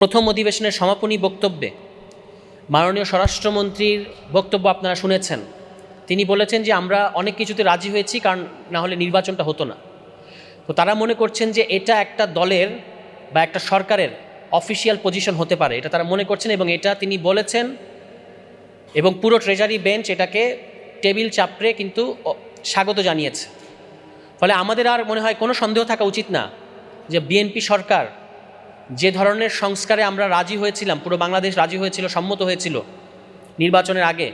প্রথম অধিবেশনের সমাপনী বক্তব্যে মাননীয় স্বরাষ্ট্রমন্ত্রীর বক্তব্য আপনারা শুনেছেন। তিনি বলেছেন যে আমরা অনেক কিছুতে রাজি হয়েছি, কারণ না হলে নির্বাচনটা হতো না। তো তারা মনে করছেন যে এটা একটা দলের বা একটা সরকারের অফিসিয়াল পজিশন হতে পারে, এটা তারা মনে করছেন এবং এটা তিনি বলেছেন এবং পুরো ট্রেজারি বেঞ্চ এটাকে টেবিল চাপড়ে কিন্তু স্বাগত জানিয়েছে। ফলে আমাদের আর মনে হয় কোনো সন্দেহ থাকা উচিত না যে বিএনপি সরকার যে ধরনের সংস্কারে আমরা রাজি হয়েছিলাম, পুরো বাংলাদেশ রাজি হয়েছিল, সম্মত হয়েছিল নির্বাচনের আগে,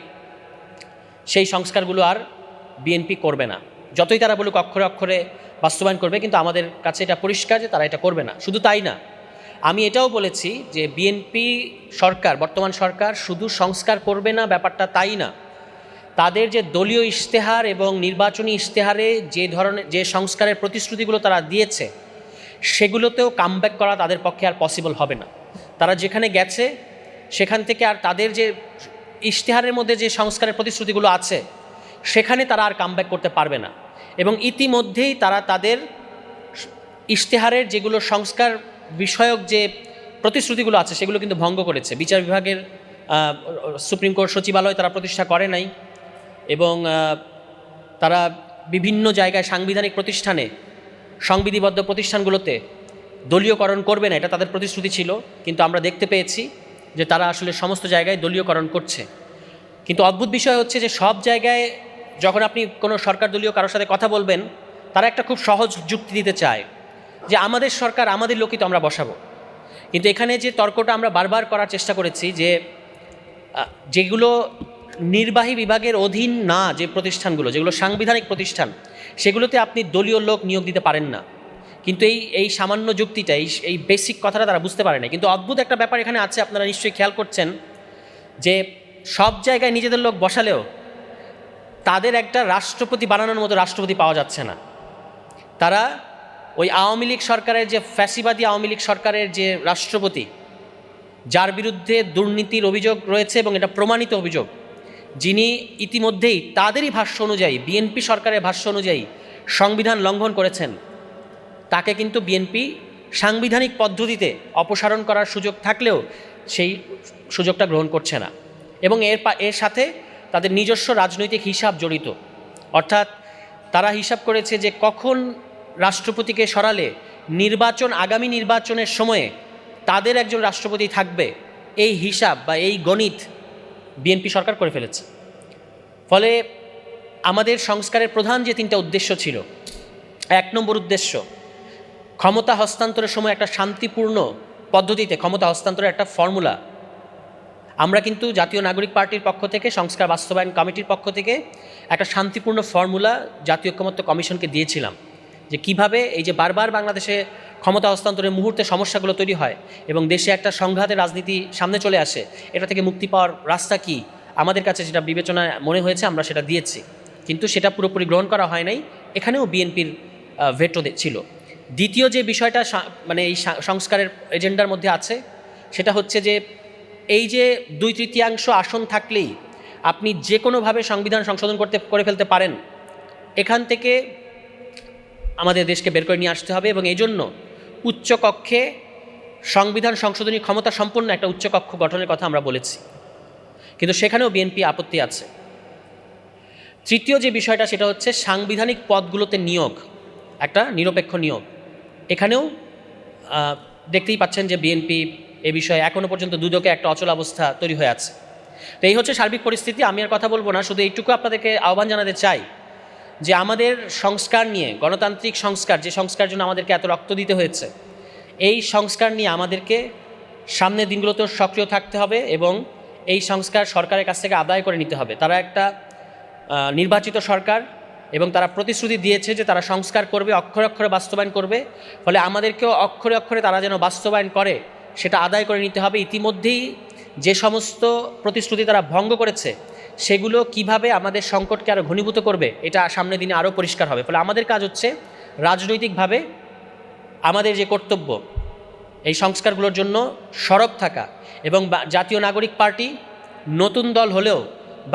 সেই সংস্কারগুলো আর বিএনপি করবে না। যতই তারা বলুক অক্ষরে অক্ষরে বাস্তবায়ন করবে, কিন্তু আমাদের কাছে এটা পরিষ্কার যে তারা এটা করবে না। শুধু তাই না, আমি এটাও বলেছি যে বিএনপি সরকার, বর্তমান সরকার শুধু সংস্কার করবে না ব্যাপারটা তাই না, তাদের যে দলীয় ইশতেহার এবং নির্বাচনী ইশতেহারে যে সংস্কারের প্রতিশ্রুতিগুলো তারা দিয়েছে সেগুলোতেও কামব্যাক করা তাদের পক্ষে আর পসিবল হবে না। তারা যেখানে গেছে সেখান থেকে আর তাদের যে ইশতেহারের মধ্যে যে সংস্কারের প্রতিশ্রুতিগুলো আছে সেখানে তারা আর কামব্যাক করতে পারবে না। এবং ইতিমধ্যেই তারা তাদের ইশতেহারের যেগুলো সংস্কার বিষয়ক যে প্রতিশ্রুতিগুলো আছে সেগুলো কিন্তু ভঙ্গ করেছে। বিচার বিভাগের সুপ্রিম কোর্ট সচিবালয় তারা প্রতিষ্ঠা করে নাই এবং তারা বিভিন্ন জায়গায় সাংবিধানিক প্রতিষ্ঠানে, সংবিধিবদ্ধ প্রতিষ্ঠানগুলোতে দলীয়করণ করবে না, এটা তাদের প্রতিশ্রুতি ছিল। কিন্তু আমরা দেখতে পেয়েছি যে তারা আসলে সমস্ত জায়গায় দলীয়করণ করছে। কিন্তু অদ্ভুত বিষয় হচ্ছে যে সব জায়গায় যখন আপনি কোনো সরকার দলীয় কারোর সাথে কথা বলবেন, তারা একটা খুব সহজ যুক্তি দিতে চায় যে আমাদের সরকার, আমাদের লোকই তো আমরা বসাবো। কিন্তু এখানে যে তর্কটা আমরা বারবার করার চেষ্টা করেছি যে যেগুলো নির্বাহী বিভাগের অধীন না, যে প্রতিষ্ঠানগুলো যেগুলো সাংবিধানিক প্রতিষ্ঠান, সেগুলোতে আপনি দলীয় লোক নিয়োগ দিতে পারেন না। কিন্তু এই সামান্য যুক্তিটা, এই বেসিক কথাটা তারা বুঝতে পারে না। কিন্তু অদ্ভুত একটা ব্যাপার এখানে আছে, আপনারা নিশ্চয়ই খেয়াল করছেন যে সব জায়গায় নিজেদের লোক বসালেও তাদের একটা রাষ্ট্রপতি বানানোর মতো রাষ্ট্রপতি পাওয়া যাচ্ছে না। তারা ওই আওয়ামী লীগ সরকারের যে ফ্যাসিবাদী আওয়ামী লীগ সরকারের যে রাষ্ট্রপতি, যার বিরুদ্ধে দুর্নীতির অভিযোগ রয়েছে এবং এটা প্রমাণিত অভিযোগ, যিনি ইতিমধ্যেই তাদেরই ভাষ্য অনুযায়ী, বিএনপি সরকারের ভাষ্য অনুযায়ী সংবিধান লঙ্ঘন করেছেন, তাকে কিন্তু বিএনপি সাংবিধানিক পদ্ধতিতে অপসারণ করার সুযোগ থাকলেও সেই সুযোগটা গ্রহণ করছে না। এবং এর সাথে তাদের নিজস্ব রাজনৈতিক হিসাব জড়িত। অর্থাৎ তারা হিসাব করেছে যে কখন রাষ্ট্রপতিকে সরালে আগামী নির্বাচনের সময়ে তাদের একজন রাষ্ট্রপতি থাকবে, এই হিসাব বা এই গণিত বিএনপি সরকার করে ফেলেছে। ফলে আমাদের সংস্কারের প্রধান যে তিনটা উদ্দেশ্য ছিল, 1 নম্বর উদ্দেশ্য, ক্ষমতা হস্তান্তরের সময় একটা শান্তিপূর্ণ পদ্ধতিতে ক্ষমতা হস্তান্তরের একটা ফর্মুলা আমরা কিন্তু জাতীয় নাগরিক পার্টির পক্ষ থেকে, সংস্কার বাস্তবায়ন কমিটির পক্ষ থেকে একটা শান্তিপূর্ণ ফর্মুলা জাতীয় ঐকমত্য কমিশনকে দিয়েছিলাম, যে কিভাবে এই যে বারবার বাংলাদেশে ক্ষমতা হস্তান্তরের মুহূর্তে সমস্যাগুলো তৈরি হয় এবং দেশে একটা সংঘাতের রাজনীতি সামনে চলে আসে, এটা থেকে মুক্তি পাওয়ার রাস্তা কি, আমাদের কাছে যেটা বিবেচনায় মনে হয়েছে আমরা সেটা দিয়েছি। কিন্তু সেটা পুরোপুরি গ্রহণ করা হয় নাই, এখানেও বিএনপির ভেটো ছিল। দ্বিতীয় যে বিষয়টা মানে এই সংস্কারের এজেন্ডার মধ্যে আছে, সেটা হচ্ছে যে এই যে 2/3 আসন থাকলেই আপনি যে কোনোভাবে সংবিধান সংশোধন করে ফেলতে পারেন, এখান থেকে আমাদের দেশকে বের করে নিয়ে আসতে হবে। এবং এই জন্য উচ্চকক্ষে সংবিধান সংশোধনী ক্ষমতা সম্পন্ন একটা উচ্চকক্ষ গঠনের কথা আমরা বলেছি, কিন্তু সেখানেও বিএনপি আপত্তি আছে। তৃতীয় যে বিষয়টা, সেটা হচ্ছে সাংবিধানিক পদগুলোতে নিয়োগ, একটা নিরপেক্ষ নিয়োগ। এখানেও দেখতেই পাচ্ছেন যে বিএনপি এ বিষয়ে এখনও পর্যন্ত দুদকে একটা অচল অবস্থা তৈরি হয়ে আছে। তো এই হচ্ছে সার্বিক পরিস্থিতি। আমি আর কথা বলবো না, শুধু এইটুকু আপনাদেরকে আহ্বান জানাতে চাই যে আমাদের সংস্কার নিয়ে, গণতান্ত্রিক সংস্কার, যে সংস্কার জন্য আমাদেরকে এত রক্ত দিতে হয়েছে, এই সংস্কার নিয়ে আমাদেরকে সামনের দিনগুলোতেও সক্রিয় থাকতে হবে এবং এই সংস্কার সরকারের কাছ থেকে আদায় করে নিতে হবে। তারা একটা নির্বাচিত সরকার এবং তারা প্রতিশ্রুতি দিয়েছে যে তারা সংস্কার করবে, অক্ষরে অক্ষরে বাস্তবায়ন করবে। ফলে আমাদেরকেও অক্ষরে অক্ষরে তারা যেন বাস্তবায়ন করে সেটা আদায় করে নিতে হবে। ইতিমধ্যেই যে সমস্ত প্রতিশ্রুতি তারা ভঙ্গ করেছে সেগুলো কিভাবে আমাদের সংকটকে আরও ঘনীভূত করবে, এটা সামনের দিনে আরও পরিষ্কার হবে। ফলে আমাদের কাজ হচ্ছে রাজনৈতিকভাবে আমাদের যে কর্তব্য, এই সংস্কারগুলোর জন্য সরব থাকা। এবং জাতীয় নাগরিক পার্টি নতুন দল হলেও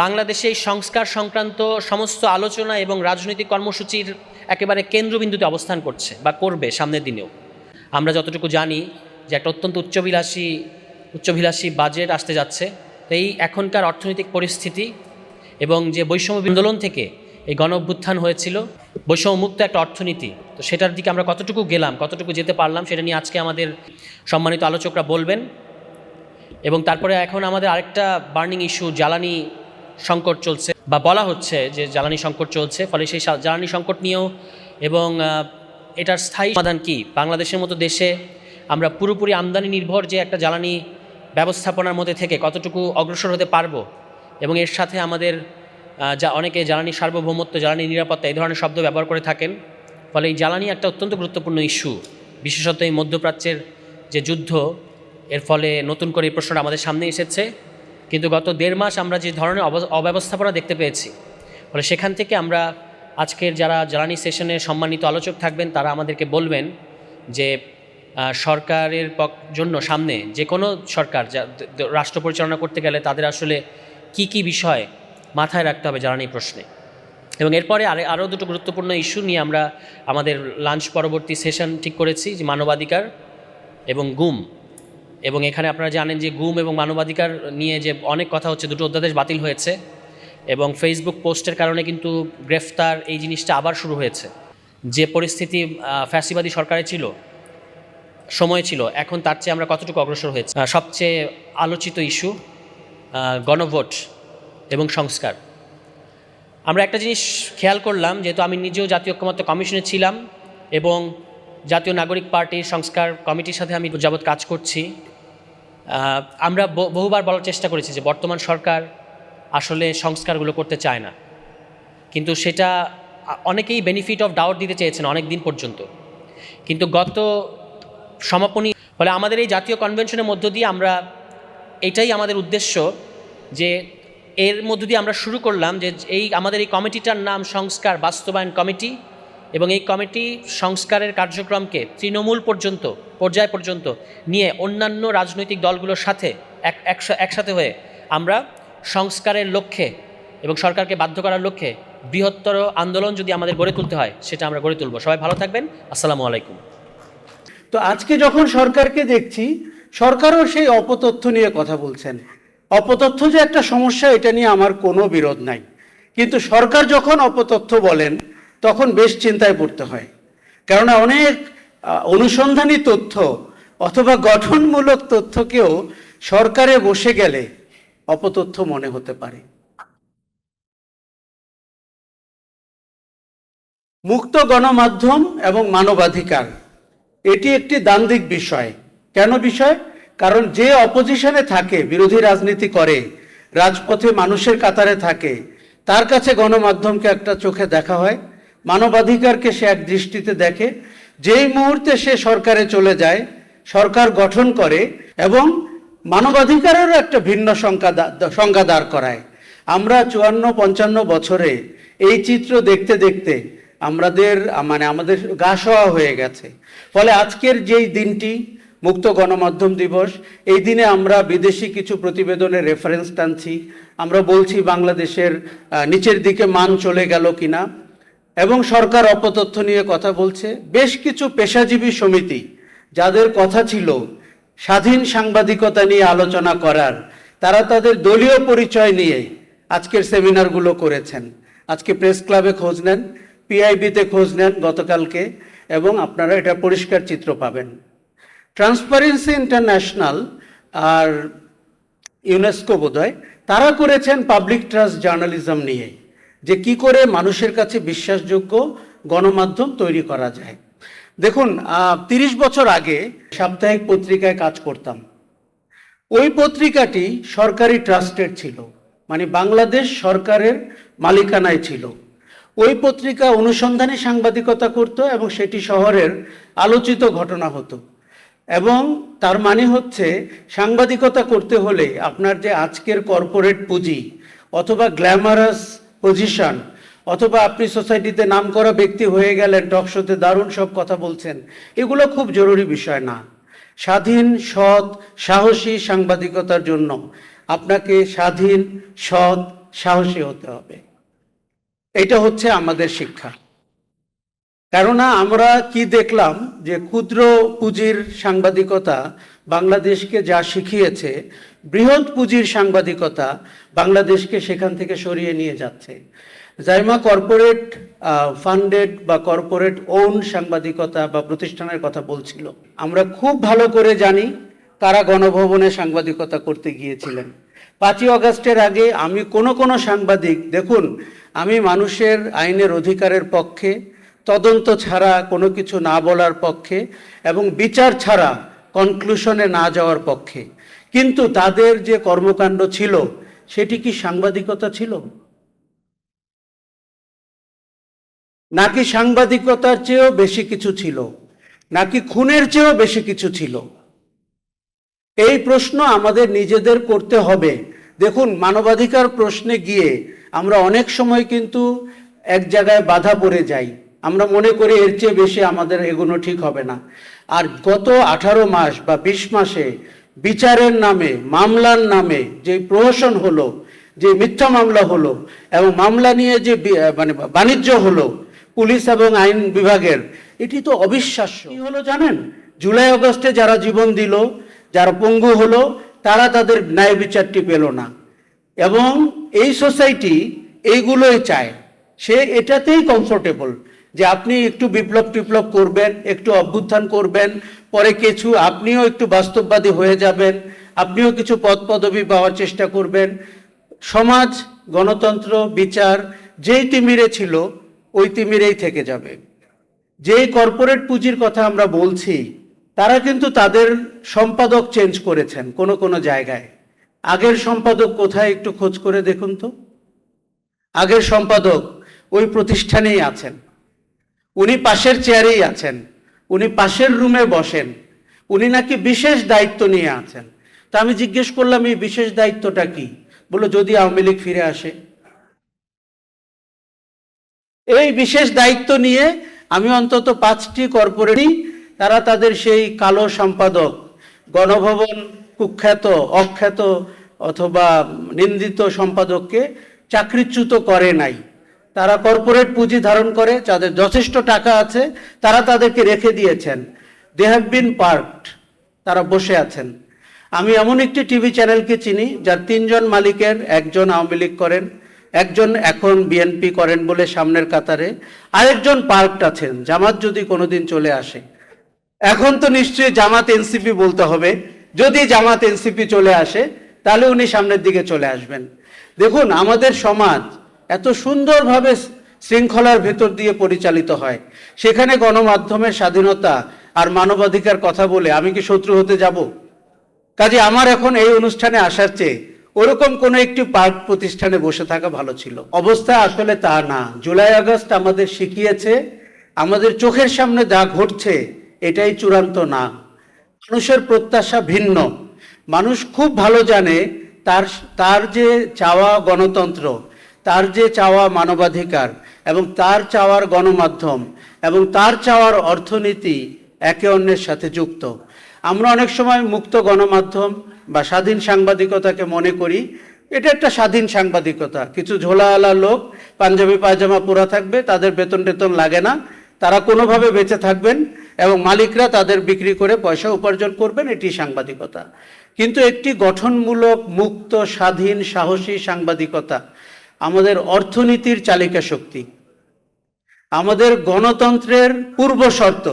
বাংলাদেশে এই সংস্কার সংক্রান্ত সমস্ত আলোচনা এবং রাজনৈতিক কর্মসূচির একেবারে কেন্দ্রবিন্দুতে অবস্থান করছে বা করবে সামনের দিনেও। আমরা যতটুকু জানি যে একটা অত্যন্ত উচ্চভিলাষী বাজেট আসতে যাচ্ছে। তো এই এখনকার অর্থনৈতিক পরিস্থিতি এবং যে বৈষম্য আন্দোলন থেকে এই গণ অভ্যুত্থান হয়েছিল, বৈষম্যমুক্ত একটা অর্থনীতি, তো সেটার দিকে আমরা কতটুকু গেলাম, কতটুকু যেতে পারলাম, সেটা নিয়ে আজকে আমাদের সম্মানিত আলোচকরা বলবেন। এবং তারপরে এখন আমাদের আরেকটা বার্নিং ইস্যু, জ্বালানি সংকট চলছে, বা বলা হচ্ছে যে জ্বালানি সংকট চলছে, ফলে সেই জ্বালানি সংকট নিয়েও এবং এটার স্থায়ী সমাধান কী। বাংলাদেশের মতো দেশে আমরা পুরোপুরি আমদানি নির্ভর যে একটা জ্বালানি ব্যবস্থাপনার মধ্যে থেকে কতটুকু অগ্রসর হতে পারবো, এবং এর সাথে আমাদের যা অনেকে জ্বালানি সার্বভৌমত্ব, জ্বালানি নিরাপত্তা এই ধরনের শব্দ ব্যবহার করে থাকেন। ফলে এই জ্বালানি একটা অত্যন্ত গুরুত্বপূর্ণ ইস্যু, বিশেষত এই মধ্যপ্রাচ্যের যে যুদ্ধ, এর ফলে নতুন করে এই প্রশ্নটা আমাদের সামনে এসেছে। কিন্তু গত 1.5 মাস আমরা যে ধরনের অব্যবস্থাপনা দেখতে পেয়েছি, ফলে সেখান থেকে আমরা আজকের যারা জ্বালানি সেশনে সম্মানিত আলোচক থাকবেন তারা আমাদেরকে বলবেন যে সরকারের জন্য সামনে যে কোনো সরকার রাষ্ট্র পরিচালনা করতে গেলে তাদের আসলে কি কি বিষয় মাথায় রাখতে হবে জ্বালানি প্রশ্নে। এবং এরপরে আরও দুটো গুরুত্বপূর্ণ ইস্যু নিয়ে আমরা আমাদের লাঞ্চ পরবর্তী সেশন ঠিক করেছি, যে মানবাধিকার এবং গুম। এবং এখানে আপনারা জানেন যে গুম এবং মানবাধিকার নিয়ে যে অনেক কথা হচ্ছে, দুটো অধ্যাদেশ বাতিল হয়েছে এবং ফেসবুক পোস্টের কারণে কিন্তু গ্রেফতার এই জিনিসটা আবার শুরু হয়েছে। যে পরিস্থিতি ফ্যাসিবাদী সরকারে ছিল, সময় ছিল, এখন তার চেয়ে আমরা কতটুকু অগ্রসর হয়েছে। সবচেয়ে আলোচিত ইস্যু গণভোট এবং সংস্কার। আমরা একটা জিনিস খেয়াল করলাম, যেহেতু আমি নিজেও জাতীয় ঐক্যমত্য কমিশনে ছিলাম এবং জাতীয় নাগরিক পার্টির সংস্কার কমিটির সাথে আমি যাবৎ কাজ করছি, আমরা বহুবার বলার চেষ্টা করেছি যে বর্তমান সরকার আসলে সংস্কারগুলো করতে চায় না, কিন্তু সেটা অনেকেই বেনিফিট অফ ডাউট দিতে চেয়েছেন অনেক দিন পর্যন্ত। কিন্তু গত সমাপনী ফলে আমাদের এই জাতীয় কনভেনশনের মধ্য দিয়ে আমরা, এটাই আমাদের উদ্দেশ্য, যে এর মধ্য দিয়ে আমরা শুরু করলাম যে আমাদের এই কমিটিটার নাম সংস্কার বাস্তবায়ন কমিটি, এবং এই কমিটি সংস্কারের কার্যক্রমকে তৃণমূল পর্যায় পর্যন্ত নিয়ে অন্যান্য রাজনৈতিক দলগুলোর সাথে একসাথে হয়ে আমরা সংস্কারের লক্ষ্যে এবং সরকারকে বাধ্য করার লক্ষ্যে বৃহত্তর আন্দোলন যদি আমাদের গড়ে তুলতে হয় সেটা আমরা গড়ে তুলব। সবাই ভালো থাকবেন। আসসালামু আলাইকুম। তো আজকে যখন সরকারকে দেখছি, সরকারও সেই অপতথ্য নিয়ে কথা বলছেন। অপতথ্য যে একটা সমস্যা, এটা নিয়ে আমার কোনো বিরোধ নাই, কিন্তু সরকার যখন অপতথ্য বলেন তখন বেশ চিন্তায় পড়তে হয়। কেননা অনেক অনুসন্ধানী তথ্য অথবা গঠনমূলক তথ্যকেও সরকারে বসে গেলে অপতথ্য মনে হতে পারে। মুক্ত গণমাধ্যম এবং মানবাধিকার এটি একটি দ্বান্দ্বিক বিষয়। কেন বিষয়? কারণ যে অপোজিশনে থাকে, বিরোধী রাজনীতি করে, রাজপথে মানুষের কাতারে থাকে, তার কাছে গণমাধ্যমকে একটা চোখে দেখা হয়, মানবাধিকারকে সে এক দৃষ্টিতে দেখে। যেই মুহূর্তে সে সরকারে চলে যায়, সরকার গঠন করে এবং মানবাধিকারেরও একটা ভিন্ন সংজ্ঞা দাঁড় করায়। আমরা 54-55 বছরে এই চিত্র দেখতে দেখতে আমাদের গা সওয়া হয়ে গেছে। ফলে আজকের যেই দিনটি মুক্ত গণমাধ্যম দিবস, এই দিনে আমরা বিদেশি কিছু প্রতিবেদনের রেফারেন্স টানছি, আমরা বলছি বাংলাদেশের নিচের দিকে মান চলে গেল কিনা, এবং সরকার অপতথ্য নিয়ে কথা বলছে। বেশ কিছু পেশাজীবী সমিতি যাদের কথা ছিল স্বাধীন সাংবাদিকতা নিয়ে আলোচনা করার, তারা তাদের দলীয় পরিচয় নিয়ে আজকের সেমিনারগুলো করেছেন। আজকে প্রেস ক্লাবে খোঁজ নেন, পিআইবিতে খোঁজ নেন গতকালকে, এবং আপনারা এটা পরিষ্কার চিত্র পাবেন। ট্রান্সপারেন্সি ইন্টারন্যাশনাল আর ইউনেস্কো বোধহয় তারা করেছেন পাবলিক ট্রাস্ট জার্নালিজম নিয়ে, যে কি করে মানুষের কাছে বিশ্বাসযোগ্য গণমাধ্যম তৈরি করা যায়। দেখুন, 30 বছর আগে সাপ্তাহিক পত্রিকায় কাজ করতাম। ওই পত্রিকাটি সরকারি ট্রাস্টেড ছিল, মানে বাংলাদেশ সরকারের মালিকানায় ছিল। ওই পত্রিকা অনুসন্ধানী সাংবাদিকতা করত এবং সেটি শহরের আলোচিত ঘটনা হতো। এবং তার মানে হচ্ছে, সাংবাদিকতা করতে হলে আপনার যে আজকের কর্পোরেট পুঁজি অথবা গ্ল্যামারাস পজিশন, অথবা আপনি সোসাইটিতে নামকরা ব্যক্তি হয়ে গেলেন, টকশোতে দারুণ সব কথা বলছেন, এগুলো খুব জরুরি বিষয় না। স্বাধীন, সৎ, সাহসী সাংবাদিকতার জন্য আপনাকে স্বাধীন, সৎ, সাহসী হতে হবে। এটা হচ্ছে আমাদের শিক্ষা। কেননা আমরা কি দেখলাম যে ক্ষুদ্র পুঁজির সাংবাদিকতা বাংলাদেশকে যা শিখিয়েছে, বৃহৎ পুঁজির সাংবাদিকতা বাংলাদেশকে সেখান থেকে সরিয়ে নিয়ে যাচ্ছে। জাইমা কর্পোরেট ফান্ডেড বা কর্পোরেট ওন সাংবাদিকতা বা প্রতিষ্ঠানের কথা বলছিল। আমরা খুব ভালো করে জানি কারা গণভবনে সাংবাদিকতা করতে গিয়েছিলেন। 5ই অগাস্টের আগে আমি কোনো সাংবাদিক, দেখুন আমি মানুষের আইনের অধিকারের পক্ষে, তদন্ত ছাড়া কোনো কিছু না বলার পক্ষে এবং বিচার ছাড়া কনক্লুশনে না যাওয়ার পক্ষে, কিন্তু তাদের যে কর্মকাণ্ড ছিল সেটি কি সাংবাদিকতা ছিল? নাকি সাংবাদিকতার চেয়েও বেশি কিছু ছিল? নাকি খুনের চেয়েও বেশি কিছু ছিল? এই প্রশ্ন আমাদের নিজেদের করতে হবে। দেখুন, মানবাধিকার প্রশ্নে গিয়ে আমরা অনেক সময় কিন্তু এক জায়গায় বাধা পড়ে যাই। আমরা মনে করি এর চেয়ে বেশি আমাদের এগোনো ঠিক হবে না। আর গত 18 মাস বা 20 মাসে বিচারের নামে, মামলার নামে যে প্রহসন হলো, যে মিথ্যা মামলা হলো এবং মামলা নিয়ে যে বাণিজ্য হলো পুলিশ এবং আইন বিভাগের, এটি তো অবিশ্বাস্য। কি হলো জানেন? জুলাই আগস্টে যারা জীবন দিল, যারা পঙ্গু হলো, তারা তাদের ন্যায় বিচারটি পেল না। এবং এই সোসাইটি এইগুলোই চায়, সে এটাতেই কমফোর্টেবল যে আপনি একটু বিপ্লব করবেন, একটু অভ্যুত্থান করবেন, পরে কিছু আপনিও একটু বাস্তববাদী হয়ে যাবেন, আপনিও কিছু পদ পদবি পাওয়ার চেষ্টা করবেন। সমাজ, গণতন্ত্র, বিচার যেই তিমিরে ছিল ওই তিমিরেই থেকে যাবে। যেই কর্পোরেট পুঁজির কথা আমরা বলছি, তারা কিন্তু তাদের সম্পাদক চেঞ্জ করেছেন কোনো জায়গায়। আগের সম্পাদক কোথায় একটু খোঁজ করে দেখুন তো। আগের সম্পাদক ওই প্রতিষ্ঠানেই আছেন, উনি পাশের চেয়ারেই আছেন, উনি পাশের রুমে বসেন, উনি নাকি বিশেষ দায়িত্ব নিয়ে আছেন। তা আমি জিজ্ঞেস করলাম এই বিশেষ দায়িত্বটা কি? বললো যদি আওয়ামী লীগ ফিরে আসে। এই বিশেষ দায়িত্ব নিয়ে আমি অন্তত 5টি কর্পোরেটই তারা তাদের সেই কালো সম্পাদক, গণভবন কুখ্যাত, অখ্যাত অথবা নিন্দিত সম্পাদককে চাকরিচ্যুত করে নাই। তারা কর্পোরেট পুঁজি ধারণ করে, যাদের যথেষ্ট টাকা আছে তারা তাদেরকে রেখে দিয়েছেন। দে হ্যাভ বিন পার্কড, তারা বসে আছেন। আমি এমন একটি টিভি চ্যানেলকে চিনি যার 3 জন মালিকের, একজন আওয়ামী লীগ করেন, একজন এখন বিএনপি করেন বলে সামনের কাতারে, আরেকজন পার্কড আছেন জামাত যদি কোনোদিন চলে আসে। এখন তো নিশ্চয়ই জামাত এনসিপি বলতে হবে, যদি জামাত এনসিপি চলে আসে তাহলে উনি সামনের দিকে চলে আসবেন। দেখুন, আমাদের সমাজ এত সুন্দরভাবে শৃঙ্খলার ভেতর দিয়ে পরিচালিত হয়, সেখানে গণমাধ্যমের স্বাধীনতা আর মানবাধিকার কথা বলে আমি কি শত্রু হতে যাব? কাজে আমার এখন এই অনুষ্ঠানে আসার চেয়ে ওরকম কোনো একটি পার্ক প্রতিষ্ঠানে বসে থাকা ভালো ছিল। অবস্থা আসলে তা না। জুলাই আগস্ট আমাদের শিখিয়েছে আমাদের চোখের সামনে যা ঘটছে এটাই চূড়ান্ত না। মানুষের প্রত্যাশা ভিন্ন। মানুষ খুব ভালো জানে তার যে চাওয়া গণতন্ত্র, তার যে চাওয়া মানবাধিকার এবং তার চাওয়ার গণমাধ্যম এবং তার চাওয়ার অর্থনীতি একে অন্যের সাথে যুক্ত। আমরা অনেক সময় মুক্ত গণমাধ্যম বা স্বাধীন সাংবাদিকতাকে মনে করি এটা একটা স্বাধীন সাংবাদিকতা, কিছু ঝোলাওয়ালা লোক পাঞ্জাবি পায়জামা পরা থাকবে, তাদের বেতন টেতন লাগে না, তারা কোনোভাবে বেঁচে থাকবেন এবং মালিকরা তাদের বিক্রি করে পয়সা উপার্জন করবেন, এটি সাংবাদিকতা। কিন্তু একটি গঠনমূলক, মুক্ত, স্বাধীন, সাহসী সাংবাদিকতা আমাদের অর্থনীতির চালিকা শক্তি, আমাদের গণতন্ত্রের পূর্ব শর্ত,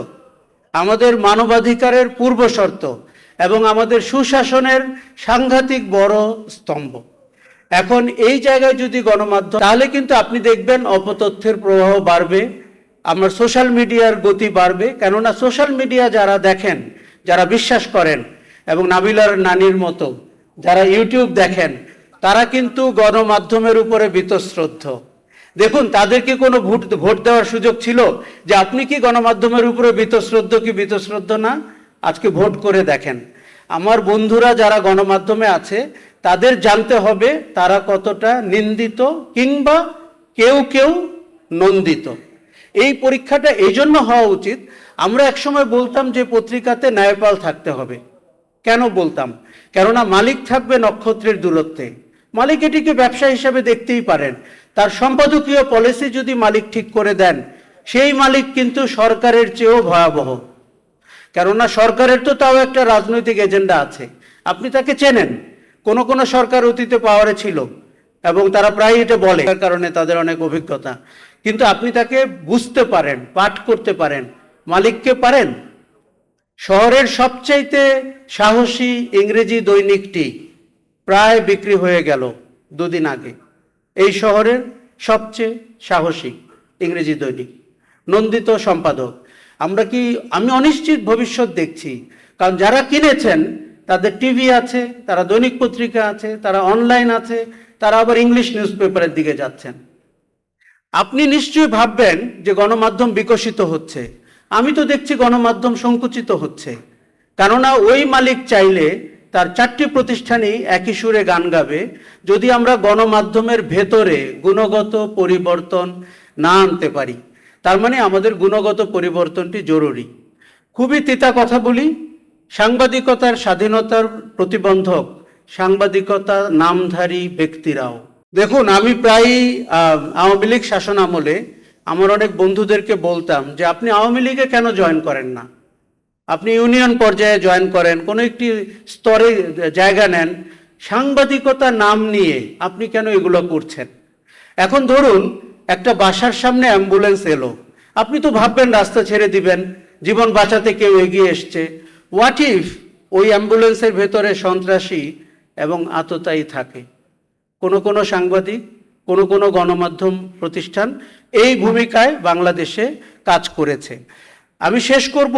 আমাদের মানবাধিকারের পূর্ব শর্ত এবং আমাদের সুশাসনের সাংঘাতিক বড় স্তম্ভ। এখন এই জায়গায় যদি গণমাধ্যম, তাহলে কিন্তু আপনি দেখবেন অপতথ্যের প্রবাহ বাড়বে, আমার সোশ্যাল মিডিয়ার গতি বাড়বে। কেননা সোশ্যাল মিডিয়া যারা দেখেন, যারা বিশ্বাস করেন এবং নাবিলার নানির মতো যারা ইউটিউব দেখেন, তারা কিন্তু গণমাধ্যমের উপরে বীতশ্রদ্ধ। দেখুন, তাদেরকে কোনো ভোট দেওয়ার সুযোগ ছিল যে আপনি কি গণমাধ্যমের উপরে বীতশ্রদ্ধ কি বীতশ্রদ্ধ না? আজকে ভোট করে দেখেন। আমার বন্ধুরা যারা গণমাধ্যমে আছে তাদের জানতে হবে তারা কতটা নিন্দিত কিংবা কেউ নন্দিত। এই পরীক্ষাটা এই জন্য হওয়া উচিত। আমরা একসময় বলতাম যে পত্রিকাতে ন্যায়পাল থাকতে হবে। কেন বলতাম? কেননা মালিক থাকবে নক্ষত্রের দূরত্বে, মালিক এটিকে ব্যবসা হিসাবে দেখতেই পারেন। তার সম্পাদকীয় পলিসি যদি মালিক ঠিক করে দেন, সেই মালিক কিন্তু সরকারের চেয়েও ভয়াবহ। কেননা সরকারের তো তাও একটা রাজনৈতিক এজেন্ডা আছে, আপনি তাকে চেনেন। কোন কোন সরকার অতীতে পাওয়ারে ছিল এবং তারা প্রায় এটা বলে, তার কারণে তাদের অনেক অভিজ্ঞতা। কিন্তু আপনি তাকে বুঝতে পারেন, পাঠ করতে পারেন, মালিককে পারেন। শহরের সবচাইতে সাহসী ইংরেজি দৈনিকটি প্রায় বিক্রি হয়ে গেল দুদিন আগে। এই শহরের সবচেয়ে সাহসী ইংরেজি দৈনিক, নন্দিত সম্পাদক। আমি অনিশ্চিত ভবিষ্যৎ দেখছি, কারণ যারা কিনেছেন তাদের টিভি আছে, তারা দৈনিক পত্রিকা আছে, তারা অনলাইন আছে, তারা আবার ইংলিশ নিউজ পেপারের দিকে যাচ্ছেন। আপনি নিশ্চয়ই ভাববেন যে গণমাধ্যম বিকশিত হচ্ছে। আমি তো দেখছি গণমাধ্যম সংকুচিত হচ্ছে। কেননা ওই মালিক চাইলে তার 4টি প্রতিষ্ঠানই একই সুরে গান গাবে, যদি আমরা গণমাধ্যমের ভেতরে গুণগত পরিবর্তন না আনতে পারি। তার মানে আমাদের গুণগত পরিবর্তনটি জরুরি। খুবই তিতা কথা বলি, সাংবাদিকতার স্বাধীনতার প্রতিবন্ধক সাংবাদিকতা নামধারী ব্যক্তিরাও। দেখুন, আমি প্রায়ই আওয়ামী লীগ শাসন আমলে আমার অনেক বন্ধুদেরকে বলতাম যে আপনি আওয়ামী লীগে কেন জয়েন করেন না, আপনি ইউনিয়ন পর্যায়ে জয়েন করেন, কোনো একটি স্তরে জায়গা নেন, সাংবাদিকতা নাম নিয়ে আপনি কেন এগুলো করছেন? এখন ধরুন একটা বাসার সামনে অ্যাম্বুলেন্স এলো, আপনি তো ভাববেন রাস্তা ছেড়ে দিবেন, জীবন বাঁচাতে কেউ এগিয়ে এসছে। হোয়াট ইফ ওই অ্যাম্বুলেন্সের ভেতরে সন্ত্রাসী এবং আততায়ী থাকে? কোনো সাংবাদিক, কোনো গণমাধ্যম প্রতিষ্ঠান এই ভূমিকায় বাংলাদেশে কাজ করেছে। আমি শেষ করব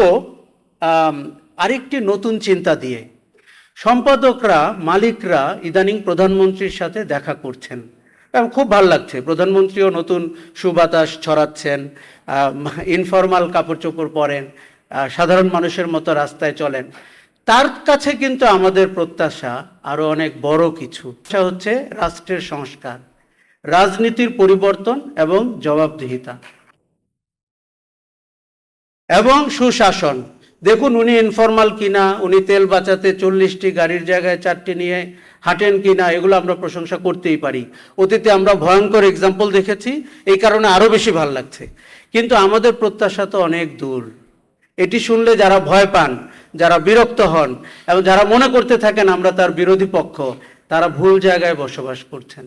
আরেকটি নতুন চিন্তা দিয়ে। সম্পাদকরা, মালিকরা ইদানিং প্রধানমন্ত্রীর সাথে দেখা করছেন এবং খুব ভালো লাগছে। প্রধানমন্ত্রীও নতুন সুবাতাস ছড়াচ্ছেন, ইনফর্মাল কাপড় চোপড় পরেন, সাধারণ মানুষের মতো রাস্তায় চলেন। তার কাছে কিন্তু আমাদের প্রত্যাশা আরো অনেক বড় কিছু। সেটা হচ্ছে রাষ্ট্রের সংস্কার, রাজনীতির পরিবর্তন এবং জবাবদিহিতা এবং সুশাসন। দেখুন, উনি ইনফর্মাল কিনা, উনি তেল বাঁচাতে 40টি গাড়ির জায়গায় 4টি নিয়ে হাঁটেন কিনা, এগুলো আমরা প্রশংসা করতেই পারি। অতীতে আমরা ভয়ঙ্কর এক্সাম্পল দেখেছি, এই কারণে আরো বেশি ভালো লাগছে। কিন্তু আমাদের প্রত্যাশা তো অনেক দূর। এটি শুনলে যারা ভয় পান, যারা বিরক্ত হন এবং যারা মনে করতে থাকেন আমরা তার বিরোধী পক্ষ, তারা ভুল জায়গায় বসবাস করছেন।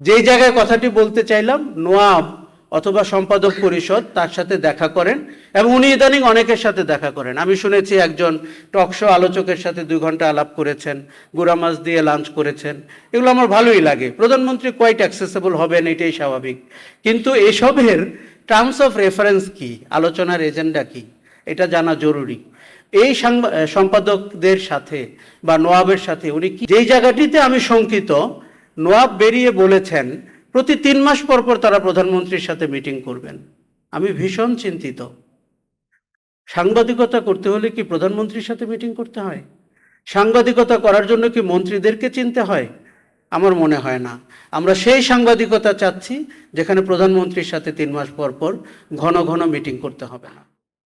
যেই জায়গায় কথাটি বলতে চাইলাম, নোয়াব অথবা সম্পাদক পরিষদ তার সাথে দেখা করেন এবং উনি ইদানিং অনেকের সাথে দেখা করেন। আমি শুনেছি একজন টকশো আলোচকের সাথে 2 ঘন্টা আলাপ করেছেন, গুড়া মাছ দিয়ে লাঞ্চ করেছেন। এগুলো আমার ভালোই লাগে। প্রধানমন্ত্রী কোয়াইট অ্যাক্সেসেবল হবেন, এটাই স্বাভাবিক। কিন্তু এসবের টার্মস অফ রেফারেন্স কি, আলোচনার এজেন্ডা কি, এটা জানা জরুরি। এই সম্পাদকদের সাথে বা নোয়াবের সাথে উনি কি, যেই জায়গাটিতে আমি শঙ্কিত, নোয়াব বেরিয়ে বলেছেন প্রতি 3 মাস পর পর তারা প্রধানমন্ত্রীর সাথে মিটিং করবেন। আমি ভীষণ চিন্তিত। সাংবাদিকতা করতে হলে কি প্রধানমন্ত্রীর সাথে মিটিং করতে হয়? সাংবাদিকতা করার জন্য কি মন্ত্রীদেরকে চিনতে হয়? আমার মনে হয় না। আমরা সেই সাংবাদিকতা চাচ্ছি যেখানে প্রধানমন্ত্রীর সাথে 3 মাস পর পর ঘন ঘন মিটিং করতে হবে না।